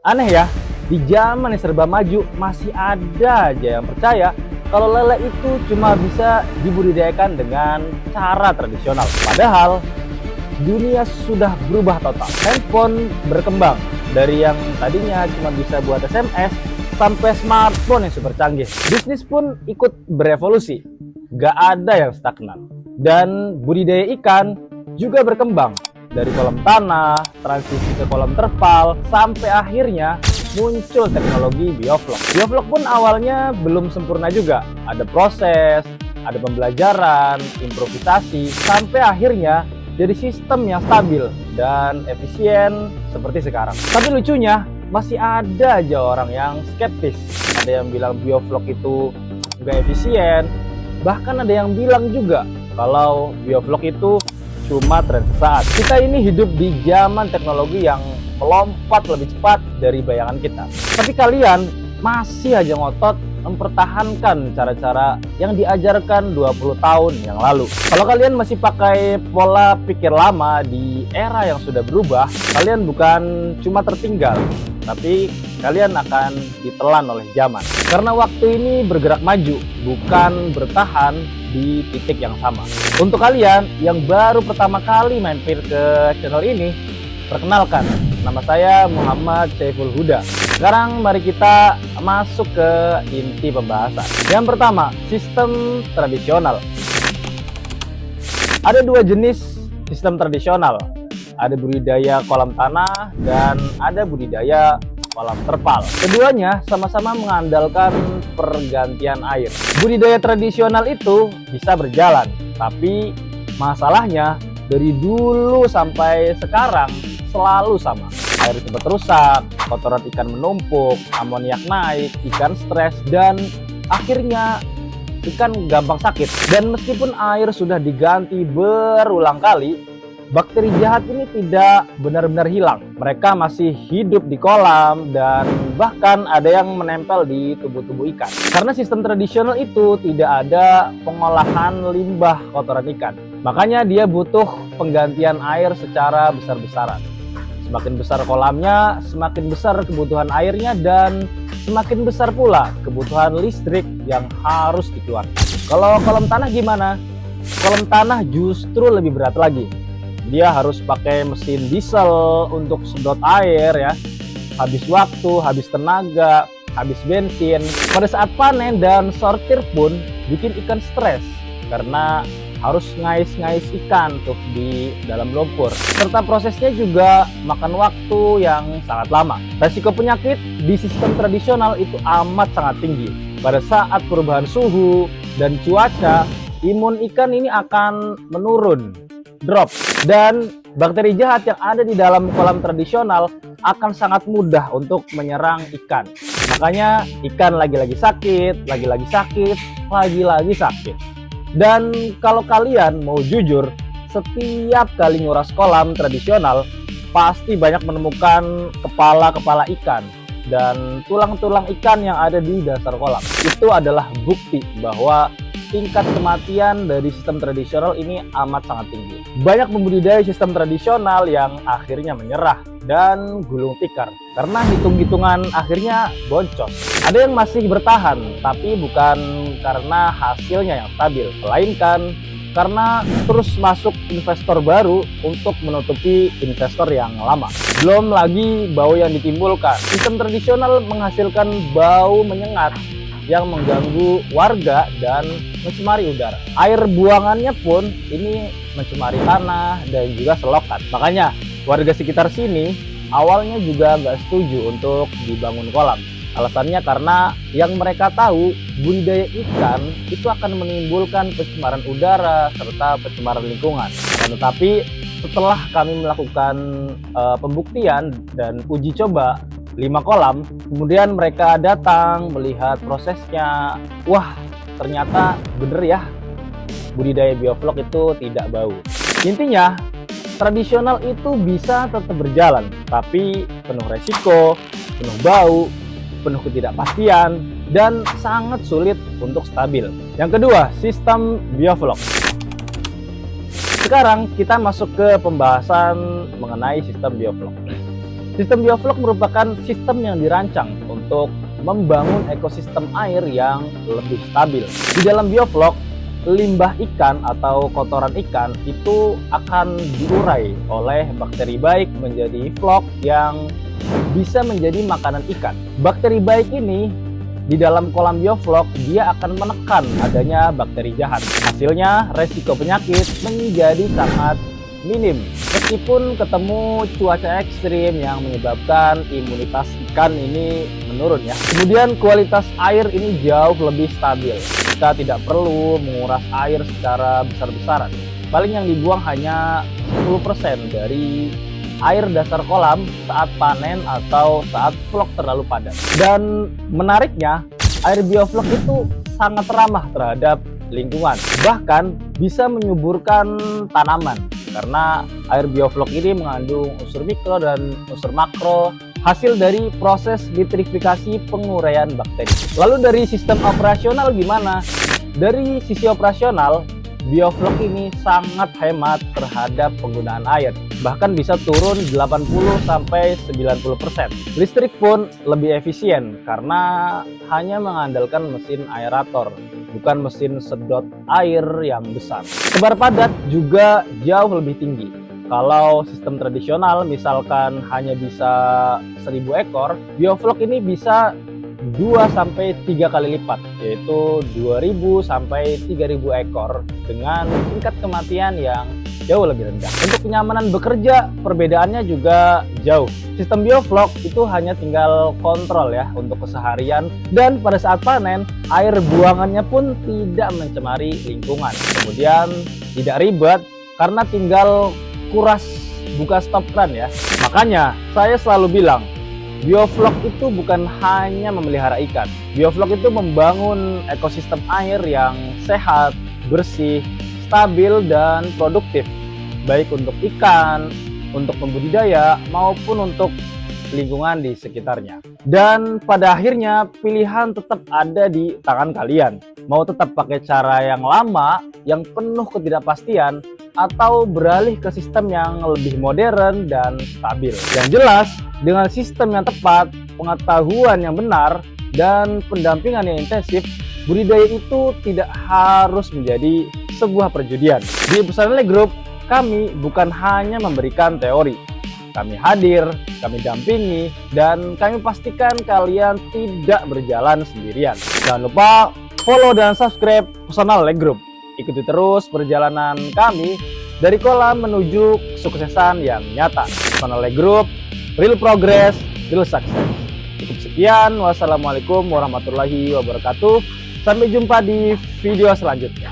Aneh ya, di zaman yang serba maju masih ada aja yang percaya kalau lele itu cuma bisa dibudidayakan dengan cara tradisional. Padahal dunia sudah berubah total. Handphone berkembang dari yang tadinya cuma bisa buat SMS sampai smartphone yang super canggih. Bisnis pun ikut berevolusi. Gak ada yang stagnan. Dan budidaya ikan juga berkembang dari kolam tanah, transisi ke kolam terpal, sampai akhirnya muncul teknologi bioflok. Bioflok pun awalnya belum sempurna juga. Ada proses, ada pembelajaran, improvisasi, sampai akhirnya jadi sistem yang stabil dan efisien seperti sekarang. Tapi lucunya, masih ada aja orang yang skeptis. Ada yang bilang bioflok itu nggak efisien, bahkan ada yang bilang juga kalau bioflok itu cuma tren sesaat. Kita ini hidup di zaman teknologi yang melompat lebih cepat dari bayangan kita. Tapi kalian masih aja ngotot mempertahankan cara-cara yang diajarkan 20 tahun yang lalu. Kalau kalian masih pakai pola pikir lama di era yang sudah berubah, kalian bukan cuma tertinggal, tapi kalian akan ditelan oleh zaman. Karena waktu ini bergerak maju, bukan bertahan di titik yang sama. Untuk kalian yang baru pertama kali mampir ke channel ini, perkenalkan, nama saya Muhammad Syaiful Huda. Sekarang mari kita masuk ke inti pembahasan. Yang pertama, sistem tradisional. Ada dua jenis sistem tradisional. Ada budidaya kolam tanah dan ada budidaya kolam terpal. Keduanya sama-sama mengandalkan pergantian air. Budidaya tradisional itu bisa berjalan, tapi masalahnya dari dulu sampai sekarang selalu sama. Air cepat rusak, kotoran ikan menumpuk, amoniak naik, ikan stres, dan akhirnya ikan gampang sakit. Dan meskipun air sudah diganti berulang kali, bakteri jahat ini tidak benar-benar hilang. Mereka masih hidup di kolam dan bahkan ada yang menempel di tubuh-tubuh ikan. Karena sistem tradisional itu tidak ada pengolahan limbah kotoran ikan. Makanya dia butuh penggantian air secara besar-besaran. Semakin besar kolamnya, semakin besar kebutuhan airnya, dan semakin besar pula kebutuhan listrik yang harus dikeluarkan. Kalau kolam tanah gimana? Kolam tanah justru lebih berat lagi. Dia harus pakai mesin diesel untuk sedot air ya. Habis waktu, habis tenaga, habis bensin. Pada saat panen dan sortir pun bikin ikan stres karena harus ngais-ngais ikan tuh di dalam lumpur. Serta prosesnya juga makan waktu yang sangat lama. Resiko penyakit di sistem tradisional itu amat sangat tinggi. Pada saat perubahan suhu dan cuaca, imun ikan ini akan menurun, drop. Dan bakteri jahat yang ada di dalam kolam tradisional akan sangat mudah untuk menyerang ikan. Makanya ikan lagi-lagi sakit, lagi-lagi sakit, lagi-lagi sakit. Dan kalau kalian mau jujur, setiap kali nguras kolam tradisional pasti banyak menemukan kepala-kepala ikan dan tulang-tulang ikan yang ada di dasar kolam. Itu adalah bukti bahwa tingkat kematian dari sistem tradisional ini amat sangat tinggi. Banyak pembudidaya sistem tradisional yang akhirnya menyerah dan gulung tikar karena hitung-hitungan akhirnya boncos. Ada yang masih bertahan, tapi bukan karena hasilnya yang stabil, melainkan karena terus masuk investor baru untuk menutupi investor yang lama. Belum lagi bau yang ditimbulkan. Sistem tradisional menghasilkan bau menyengat yang mengganggu warga dan mencemari udara. Air buangannya pun ini mencemari tanah dan juga selokan. Makanya warga sekitar sini awalnya juga nggak setuju untuk dibangun kolam. Alasannya karena yang mereka tahu budidaya ikan itu akan menimbulkan pencemaran udara serta pencemaran lingkungan. Tetapi setelah kami melakukan pembuktian dan uji coba 5 kolam, kemudian mereka datang melihat prosesnya. Wah, ternyata bener ya, budidaya bioflok itu tidak bau. Intinya, tradisional itu bisa tetap berjalan, tapi penuh resiko, penuh bau, penuh ketidakpastian, dan sangat sulit untuk stabil. Yang kedua, sistem bioflok. Sekarang kita masuk ke pembahasan mengenai sistem bioflok. Sistem bioflok merupakan sistem yang dirancang untuk membangun ekosistem air yang lebih stabil. Di dalam bioflok, limbah ikan atau kotoran ikan itu akan diurai oleh bakteri baik menjadi flok yang bisa menjadi makanan ikan. Bakteri baik ini di dalam kolam bioflok dia akan menekan adanya bakteri jahat. Hasilnya resiko penyakit menjadi sangat minim. Meskipun ketemu cuaca ekstrim yang menyebabkan imunitas ikan ini menurun ya. Kemudian kualitas air ini jauh lebih stabil. Kita tidak perlu menguras air secara besar-besaran. Paling yang dibuang hanya 10% dari air dasar kolam saat panen atau saat vlog terlalu padat. Dan menariknya, air bioflok itu sangat ramah terhadap lingkungan. Bahkan bisa menyuburkan tanaman karena air bioflok ini mengandung unsur mikro dan unsur makro hasil dari proses nitrifikasi penguraian bakteri. Lalu dari sistem operasional gimana? Dari sisi operasional, bioflok ini sangat hemat terhadap penggunaan air, bahkan bisa turun 80-90%. Listrik pun lebih efisien karena hanya mengandalkan mesin aerator, bukan mesin sedot air yang besar. Tebar padat juga jauh lebih tinggi. Kalau sistem tradisional misalkan hanya bisa 1000 ekor, bioflok ini bisa 2-3 kali lipat, yaitu 2000 sampai 3000 ekor dengan tingkat kematian yang jauh lebih rendah. Untuk kenyamanan bekerja, perbedaannya juga jauh. Sistem bioflok itu hanya tinggal kontrol ya untuk keseharian, dan pada saat panen, air buangannya pun tidak mencemari lingkungan. Kemudian tidak ribet karena tinggal kuras buka stop keran ya. Makanya saya selalu bilang, bioflok itu bukan hanya memelihara ikan. Bioflok itu membangun ekosistem air yang sehat, bersih, stabil, dan produktif. Baik untuk ikan, untuk pembudidaya, maupun untuk lingkungan di sekitarnya. Dan pada akhirnya pilihan tetap ada di tangan kalian. Mau tetap pakai cara yang lama, yang penuh ketidakpastian, atau beralih ke sistem yang lebih modern dan stabil. Yang jelas, dengan sistem yang tepat, pengetahuan yang benar, dan pendampingan yang intensif, budidaya itu tidak harus menjadi sebuah perjudian. Di Pesanele Group, kami bukan hanya memberikan teori. Kami hadir, kami dampingi, dan kami pastikan kalian tidak berjalan sendirian. Jangan lupa follow dan subscribe Pesanele Group. Ikuti terus perjalanan kami dari kolam menuju kesuksesan yang nyata. Pesanele Group, real progress, real success. Cukup sekian. Wassalamualaikum warahmatullahi wabarakatuh. Sampai jumpa di video selanjutnya.